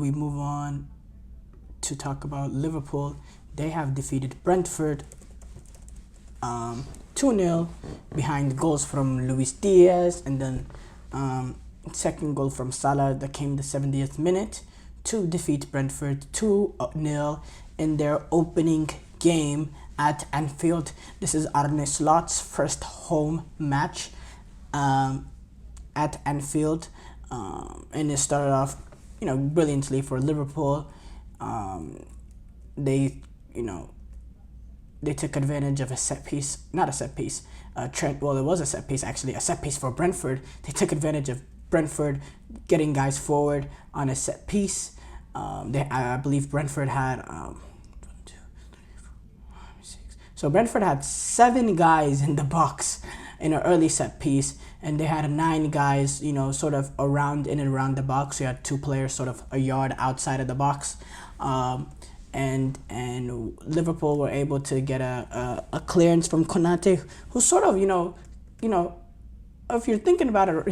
we move on to talk about Liverpool. They have defeated Brentford 2-0 behind goals from Luis Diaz, and then second goal from Salah that came the 70th minute to defeat Brentford 2-0 in their opening game at Anfield. This is Arne Slot's first home match at Anfield, and it started off, brilliantly for Liverpool. They took advantage of a set piece, not a set piece. It was a set piece actually, a set piece for Brentford. They took advantage of Brentford getting guys forward on a set piece. I believe Brentford had So Brentford had 7 guys in the box in an early set piece, and they had 9 guys, sort of around the box. So you had 2 players sort of a yard outside of the box, and Liverpool were able to get a clearance from Konate, who sort of, if you're thinking about it,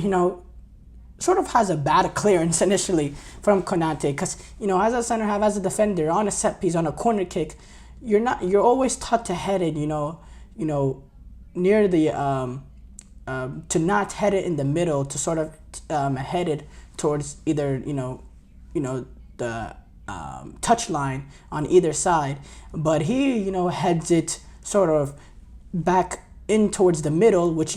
sort of has a bad clearance initially from Konate, because as a center half, as a defender, on a set piece, on a corner kick, you're always taught to head it, near the to not head it in the middle, to sort of head it towards either the touch line on either side. But he heads it sort of back in towards the middle, which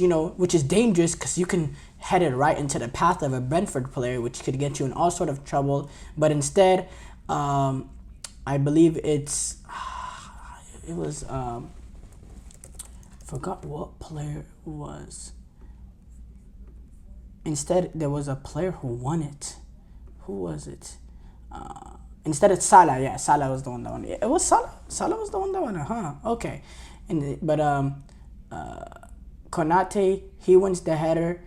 is dangerous, because you can head it right into the path of a Brentford player, which could get you in all sort of trouble. But instead, I believe it was forgot what player it was. Instead, there was a player who won it. Who was it? Instead, it's Salah. Yeah, Salah was the one that won it. It was Salah. Salah was the one that won it, huh? Okay. But Konate, he wins the header.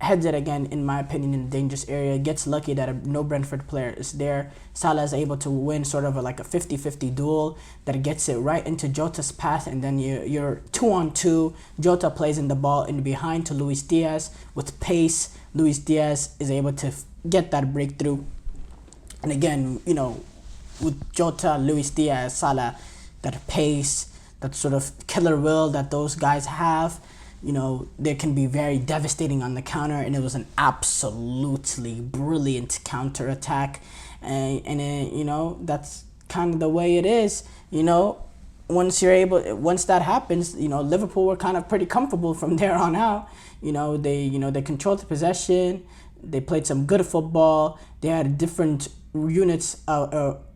Heads it again, in my opinion, in a dangerous area. Gets lucky that no Brentford player is there. Salah is able to win sort of like a 50-50 duel that gets it right into Jota's path, and then you're 2-on-2. Jota plays in the ball in behind to Luis Diaz with pace. Luis Diaz is able to get that breakthrough. And again, with Jota, Luis Diaz, Salah, that pace, that sort of killer will that those guys have, they can be very devastating on the counter, and it was an absolutely brilliant counter attack, and that's kind of the way it is. Once that happens, Liverpool were kind of pretty comfortable from there on out. They controlled the possession, they played some good football, they had different units,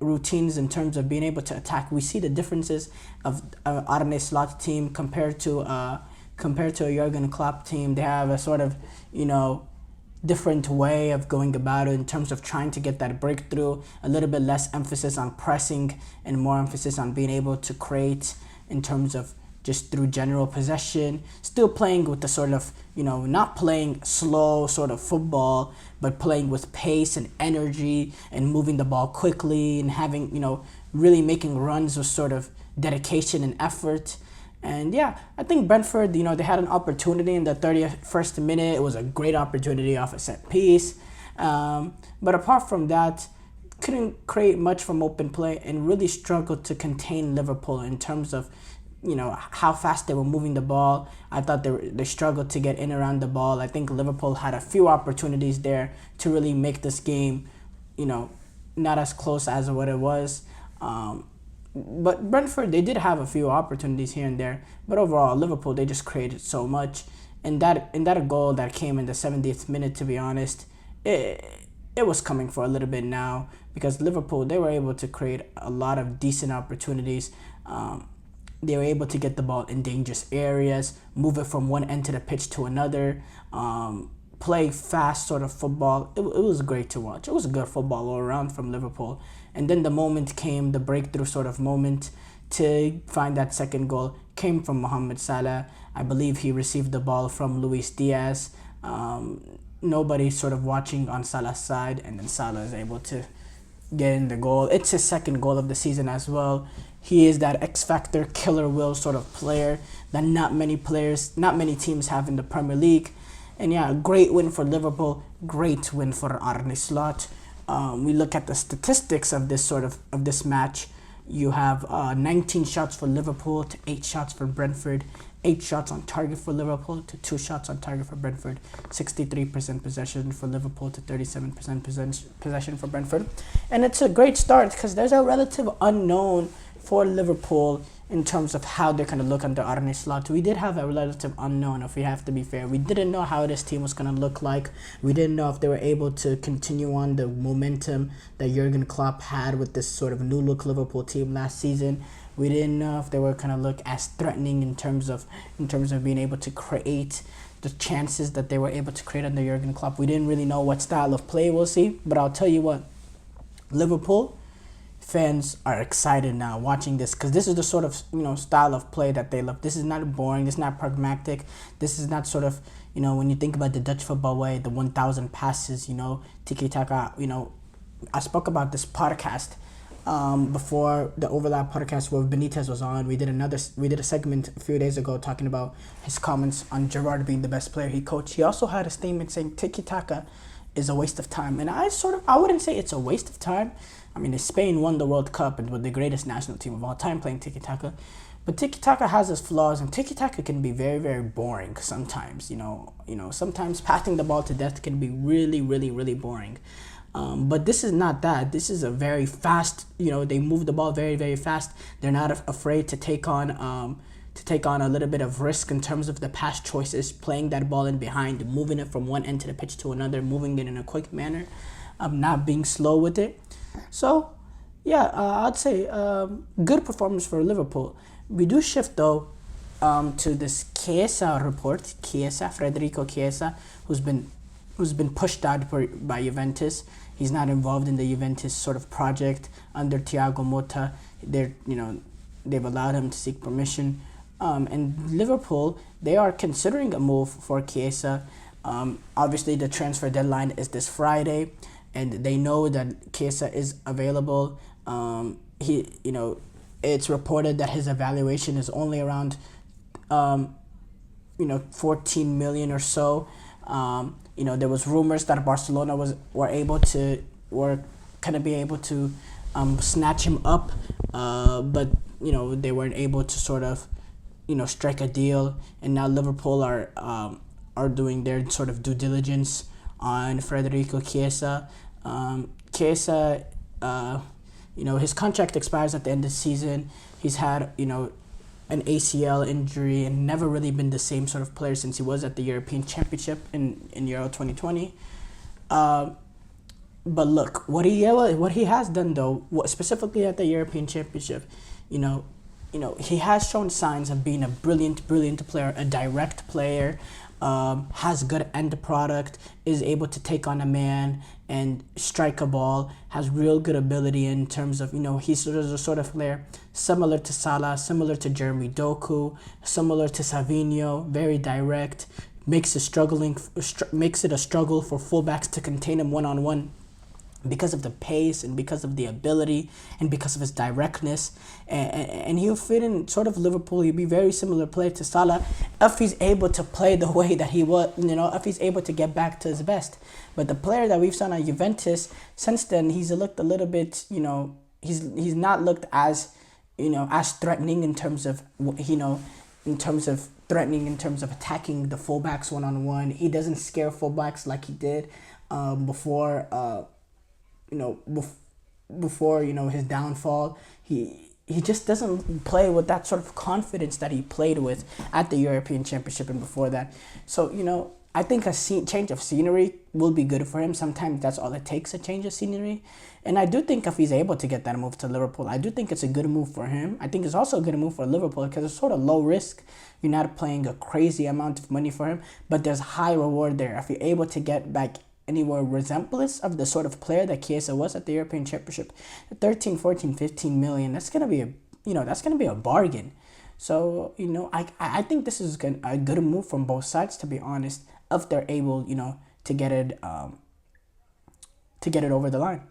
routines in terms of being able to attack. We see the differences of Arne Slot team compared to a Jurgen Klopp team. They have a sort of, different way of going about it in terms of trying to get that breakthrough, a little bit less emphasis on pressing and more emphasis on being able to create in terms of just through general possession, still playing with the sort of, not playing slow sort of football, but playing with pace and energy and moving the ball quickly and having, really making runs with sort of dedication and effort. And yeah, I think Brentford, they had an opportunity in the 31st minute. It was a great opportunity off a set piece. But apart from that, couldn't create much from open play and really struggled to contain Liverpool in terms of, how fast they were moving the ball. I thought they struggled to get in around the ball. I think Liverpool had a few opportunities there to really make this game, not as close as what it was. But Brentford, they did have a few opportunities here and there. But overall, Liverpool, they just created so much. And that goal that came in the 70th minute, to be honest, it was coming for a little bit now, because Liverpool, they were able to create a lot of decent opportunities. They were able to get the ball in dangerous areas, move it from one end to the pitch to another, play fast sort of football. It was great to watch. It was good football all around from Liverpool. And then the moment came, the breakthrough sort of moment to find that second goal came from Mohamed Salah. I believe he received the ball from Luis Diaz. Nobody sort of watching on Salah's side, and then Salah is able to get in the goal. It's his second goal of the season as well. He is that X-Factor, killer will sort of player that not many teams have in the Premier League. And yeah, great win for Liverpool, great win for Arne Slot. we look at the statistics of this match. You have 19 shots for Liverpool to 8 shots for Brentford, 8 shots on target for Liverpool to 2 shots on target for Brentford, 63% possession for Liverpool to 37% possession for Brentford. And it's a great start because there's a relative unknown for Liverpool in terms of how they're going to look under Arne Slot. We did have a relative unknown, if we have to be fair. We didn't know how this team was going to look like. We didn't know if they were able to continue on the momentum that Jurgen Klopp had with this sort of new look Liverpool team last season. We didn't know if they were going to look as threatening in terms of being able to create the chances that they were able to create under Jurgen Klopp. We didn't really know what style of play we'll see, but I'll tell you what, Liverpool fans are excited now watching this because this is the sort of style of play that they love. This is not boring. This is not pragmatic. This is not sort of when you think about the Dutch football way, the 1,000 passes, tiki taka. I spoke about this podcast before the overlap podcast where Benitez was on. We did a segment a few days ago talking about his comments on Gerrard being the best player he coached. He also had a statement saying tiki taka is a waste of time, and I wouldn't say it's a waste of time. I mean, Spain won the World Cup and were the greatest national team of all time playing tiki-taka. But tiki-taka has its flaws, and tiki-taka can be very, very boring sometimes. Sometimes passing the ball to death can be really, really, really boring. But this is not that. This is a very fast, they move the ball very, very fast. They're not afraid to take on a little bit of risk in terms of the pass choices, playing that ball in behind, moving it from one end to the pitch to another, moving it in a quick manner, not being slow with it. So, yeah, I'd say good performance for Liverpool. We do shift, though, to this Chiesa report. Federico Chiesa, who's been pushed out by Juventus. He's not involved in the Juventus sort of project under Thiago Motta. They've allowed him to seek permission. And Liverpool, they are considering a move for Chiesa. Obviously, the transfer deadline is this Friday, and they know that Chiesa is available. It's reported that his evaluation is only around, 14 million or so. There was rumors that Barcelona were gonna be able to snatch him up, but they weren't able to sort of strike a deal, and now Liverpool are doing their sort of due diligence on Federico Chiesa. Chiesa, his contract expires at the end of the season. He's had an ACL injury and never really been the same sort of player since he was at the European Championship in Euro 2020. But look, what he has done though, specifically at the European Championship, he has shown signs of being a brilliant player, a direct player, has good end product, is able to take on a man and strike a ball, has real good ability in terms of, he's a sort of player similar to Salah, similar to Jeremy Doku, similar to Savinho, very direct, makes it a struggle for fullbacks to contain him one-on-one because of the pace and because of the ability and because of his directness, and he'll fit in sort of Liverpool. He'll be very similar player to Salah if he's able to play the way that he was, if he's able to get back to his best. But the player that we've seen at Juventus since then, he's looked a little bit, he's not looked as, as threatening in terms of, in terms of attacking the fullbacks one-on-one. He doesn't scare fullbacks like he did before his downfall. He just doesn't play with that sort of confidence that he played with at the European Championship and before that. So, I think a change of scenery will be good for him. Sometimes that's all it takes, a change of scenery. And I do think if he's able to get that move to Liverpool, I do think it's a good move for him. I think it's also a good move for Liverpool because it's sort of low risk. You're not paying a crazy amount of money for him, but there's high reward there. If you're able to get back anywhere resemblance of the sort of player that Chiesa was at the European Championship, 13, 14, 15 million, that's going to be a bargain. So, I think this is a good move from both sides, to be honest, if they're able, to get it over the line.